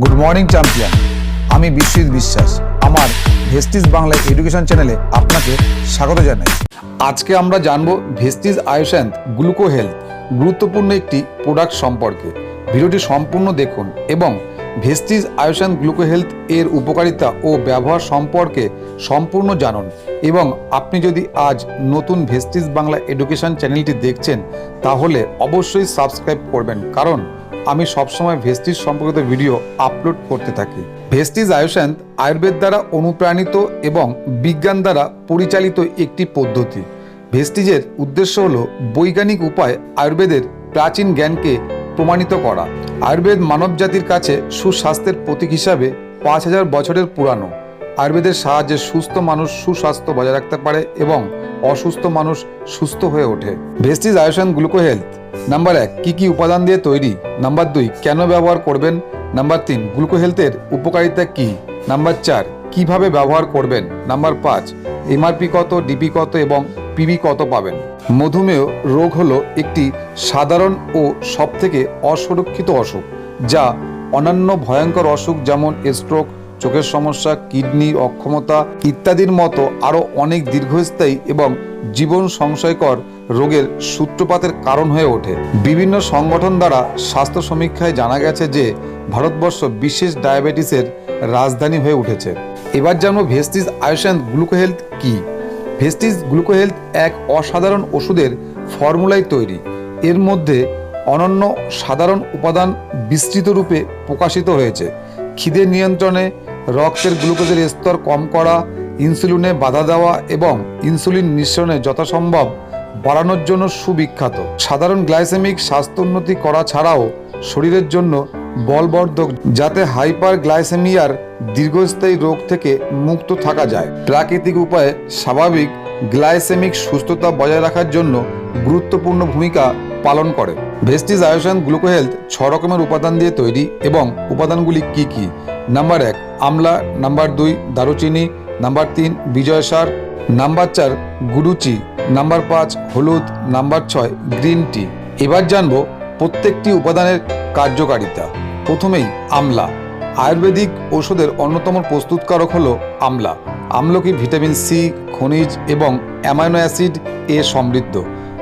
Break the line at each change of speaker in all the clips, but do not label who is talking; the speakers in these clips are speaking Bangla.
গুড মর্নিং চ্যাম্পিয়ন, আমি বিশ্বজিৎ বিশ্বাস। আমার ভেস্টিজ বাংলা এডুকেশন চ্যানেলে আপনাকে স্বাগত জানাই। আজকে আমরা জানবো ভেস্টিজ আয়ুষান্ত গ্লুকো হেলথ গুরুত্বপূর্ণ একটি প্রোডাক্ট সম্পর্কে। ভিডিওটি সম্পূর্ণ দেখুন এবং ভেস্টিজ আয়ুষান্ত গ্লুকো হেলথ এর উপকারিতা ও ব্যবহার সম্পর্কে সম্পূর্ণ জানুন। এবং আপনি যদি আজ নতুন ভেস্টিজ বাংলা এডুকেশন চ্যানেলটি দেখছেন তাহলে অবশ্যই সাবস্ক্রাইব করবেন, কারণ আমি সবসময় ভেস্টিজ সম্পর্কিত ভিডিও আপলোড করতে থাকি। ভেস্টিজ আয়ুষান্ত আয়ুর্বেদ দ্বারা অনুপ্রাণিত এবং বিজ্ঞান দ্বারা পরিচালিত একটি পদ্ধতি। ভেস্টিজের উদ্দেশ্য হল বৈজ্ঞানিক উপায়ে আয়ুর্বেদের প্রাচীন জ্ঞানকে প্রমাণিত করা। আয়ুর্বেদ মানব জাতির কাছে সুস্বাস্থ্যের প্রতীক হিসাবে 5000 বছরের পুরানো। আয়ুর্বেদের সাহায্যে সুস্থ মানুষ সুস্বাস্থ্য বজায় রাখতে পারে এবং অসুস্থ মানুষ সুস্থ হয়ে ওঠে। ভেস্টিজ আয়ুষান্ত গ্লুকো হেলথ নাম্বার 1, কী কী উপাদান দিয়ে তৈরি। নাম্বার 2, কেন ব্যবহার করবেন। নাম্বার 3, গ্লুকো হেলথের উপকারিতা কী। নাম্বার 4, কিভাবে ব্যবহার করবেন। নাম্বার 5, এমআরপি কত, ডিপি কত এবং পিবি কত পাবেন। মধুমেহ রোগ হলো একটি সাধারণ ও সবথেকে অসুরক্ষিত অসুখ, যা অন্যান্য ভয়ঙ্কর অসুখ যেমন স্ট্রোক, চোখের সমস্যা, কিডনির অক্ষমতা ইত্যাদির মতো আরও অনেক দীর্ঘস্থায়ী এবং জীবন সংশয়কর রোগের সূত্রপাতের কারণ হয়ে ওঠে। বিভিন্ন সংগঠন দ্বারা স্বাস্থ্য সমীক্ষায় জানা গেছে যে ভারতবর্ষ বিশেষ ডায়াবেটিসের রাজধানী হয়ে উঠেছে। এবার জানবো ভেস্টিজ আয়ুষান্ত গ্লুকো হেলথ কী। ভেস্টিজ গ্লুকো হেলথ এক অসাধারণ ওষুধের ফর্মুলায় তৈরি। এর মধ্যে অনন্য সাধারণ উপাদান বিস্তৃত রূপে প্রকাশিত হয়েছে। খিদে নিয়ন্ত্রণে, রক্তের গ্লুকোজের স্তর কম করা, ইনসুলিনে বাধা দেওয়া এবং ইনসুলিন নিঃসরণে যথাসম্ভব বাড়ানোর জন্য সুবিখ্যাত। সাধারণ গ্লাইসেমিক স্বাস্থ্যোন্নতি করা ছাড়াও শরীরের জন্য বলবর্ধক, যাতে হাইপার গ্লাইসেমিয়ার দীর্ঘস্থায়ী রোগ থেকে মুক্ত থাকা যায়। প্রাকৃতিক উপায়ে স্বাভাবিক গ্লাইসেমিক সুস্থতা বজায় রাখার জন্য গুরুত্বপূর্ণ ভূমিকা পালন করে। ভেস্টিজ আয়ুষান্ত গ্লুকো হেলথ 6 রকমের উপাদান দিয়ে তৈরি এবং উপাদানগুলি কি কি। নাম্বার 1, আমলা। নাম্বার 2, দারুচিনি। নাম্বার 3, বিজয়সার। নাম্বার 4, গুরুচি। নাম্বার 5, হলুদ। Number 6, green tea. এবার জানবো প্রত্যেকটি উপাদানের কার্যকারিতা। প্রথমেই আমলা। আয়ুর্বেদিক ওষুধের অন্যতম প্রস্তুতকারক হলো আমলা। আমলকি ভিটামিন সি, খনিজ এবং অ্যামাইনো অ্যাসিড এ সমৃদ্ধ।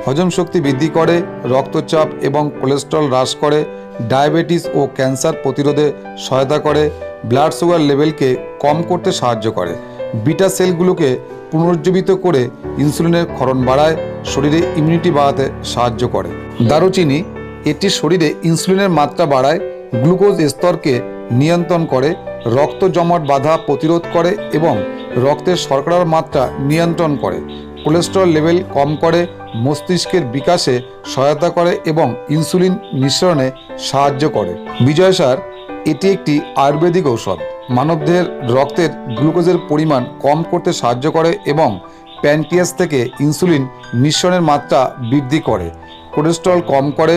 হজম শক্তি বৃদ্ধি করে, রক্তচাপ এবং কোলেস্টেরল হ্রাস করে, ডায়াবেটিস ও ক্যান্সার প্রতিরোধে সহায়তা করে, ব্লাড সুগার লেভেলকে কম করতে সাহায্য করে, বিটা সেলগুলোকে পুনরুজ্জীবিত করে ইনসুলিনের ক্ষরণ বাড়ায়, শরীরে ইমিউনিটি বাড়াতে সাহায্য করে। দারুচিনি, এটি শরীরে ইনসুলিনের মাত্রা বাড়ায়, গ্লুকোজ স্তরকে নিয়ন্ত্রণ করে, রক্ত জমাট বাধা প্রতিরোধ করে এবং রক্তের শর্করার মাত্রা নিয়ন্ত্রণ করে, কোলেস্টেরল লেভেল কম করে, মস্তিষ্কের বিকাশে সহায়তা করে এবং ইনসুলিন নিঃসরণে সাহায্য করে। বিজয়সার, এটি একটি আয়ুর্বেদিক ঔষধ। মানবদেহের রক্তের গ্লুকোজের পরিমাণ কম করতে সাহায্য করে এবং প্যানক্রিয়াস থেকে ইনসুলিন নিঃসরণের মাত্রা বৃদ্ধি করে, কোলেস্টেরল কম করে,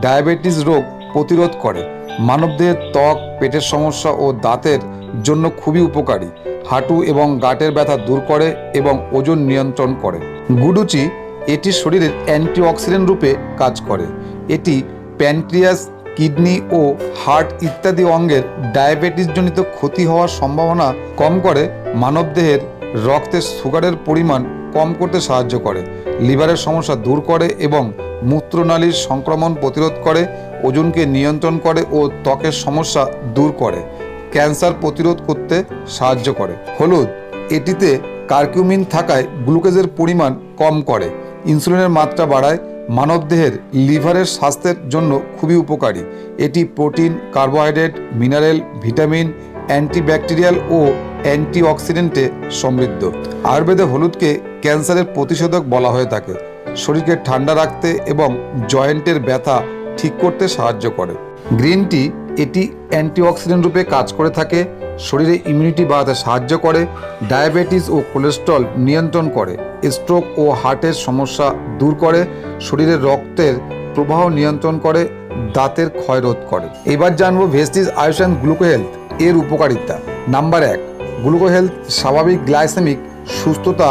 ডায়াবেটিস রোগ প্রতিরোধ করে, মানবদেহের ত্বক, পেটের সমস্যা ও দাঁতের জন্য খুবই উপকারী, হাঁটু এবং গাঁটের ব্যথা দূর করে এবং ওজন নিয়ন্ত্রণ করে। গুডুচি, এটি শরীরের অ্যান্টিঅক্সিডেন্ট রূপে কাজ করে। এটি প্যানক্রিয়াস, কিডনি ও হার্ট ইত্যাদি অঙ্গের ডায়াবেটিসজনিত ক্ষতি হওয়ার সম্ভাবনা কম করে, মানবদেহের রক্তে সুগারের পরিমাণ কম করতে সাহায্য করে, লিভারের সমস্যা দূর করে এবং মূত্রনালীর সংক্রমণ প্রতিরোধ করে, ওজনকে নিয়ন্ত্রণ করে ও ত্বকের সমস্যা দূর করে, ক্যান্সার প্রতিরোধ করতে সাহায্য করে। হলুদ, এটিতে কার্কিউমিন থাকায় গ্লুকোজের পরিমাণ কম করে, ইনসুলিনের মাত্রা বাড়ায়, মানবদেহের লিভারের স্বাস্থ্যের জন্য খুবই উপকারী। এটি protein, carbohydrate, mineral, vitamin, antibacterial ও অ্যান্টিঅক্সিডেন্টে সমৃদ্ধ। আয়ুর্বেদে হলুদকে ক্যান্সারের প্রতিষেধক বলা হয়ে থাকে। শরীরকে ঠান্ডা রাখতে এবং জয়েন্টের ব্যথা ঠিক করতে সাহায্য করে। গ্রিন টি, এটি অ্যান্টিঅক্সিডেন্ট রূপে কাজ করে থাকে, শরীরে ইমিউনিটি বাড়াতে সাহায্য করে, ডায়াবেটিস ও কোলেস্টেরল নিয়ন্ত্রণ করে, স্ট্রোক ও হার্টের সমস্যা দূর করে, শরীরের রক্তের প্রবাহ নিয়ন্ত্রণ করে, দাঁতের ক্ষয় রোধ করে। এবার জানবো ভেস্টিজ আয়ুষান্ত গ্লুকো হেলথ এর উপকারিতা। নাম্বার 1, গ্লুকো হেলথ স্বাভাবিক গ্লাইসেমিক সুস্থতা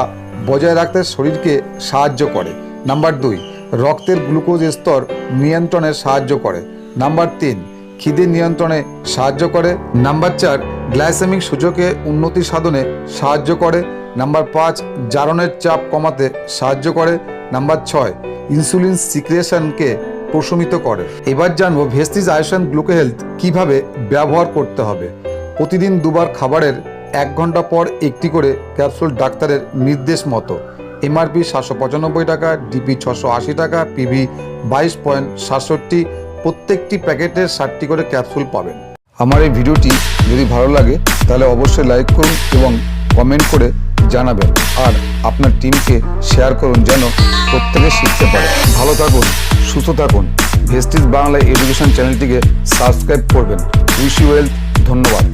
বজায় রাখতে শরীরকে সাহায্য করে। নাম্বার 2, রক্তের গ্লুকোজ স্তর নিয়ন্ত্রণে সাহায্য করে। নাম্বার 3, খিদে নিয়ন্ত্রণে সাহায্য করে। নাম্বার 4, গ্লাইসেমিক সূচকে উন্নতি সাধনে সাহায্য করে। নাম্বার 5, জারণের চাপ কমাতে সাহায্য করে। নাম্বার 6, ইনসুলিন সিক্রেশনকে প্রশমিত করে। এবার জানবো ভেস্টিজ আয়ুষ্যান্ত গ্লুকো হেলথ কীভাবে ব্যবহার করতে হবে। প্রতিদিন 2 বার খাবারের 1 ঘন্টা পর একটি করে ক্যাপসুল ডাক্তারের নির্দেশ মতো। এমআরপি 795 টাকা, ডিপি 680 টাকা, পিভি 22.67। প্রত্যেকটি প্যাকেটের 60টি করে ক্যাপসুল পাবেন। আমার এই ভিডিওটি যদি ভালো লাগে তাহলে অবশ্যই লাইক করুন এবং কমেন্ট করে জানাবেন, আর আপনার টিমকে শেয়ার করুন যেন প্রত্যেকে শিখতে পারে। ভালো থাকুন, সুস্থ থাকুন। ভেস্টিজ বাংলা এডুকেশন চ্যানেলটিকে সাবস্ক্রাইব করবেন। Wish you wealth. ধন্যবাদ।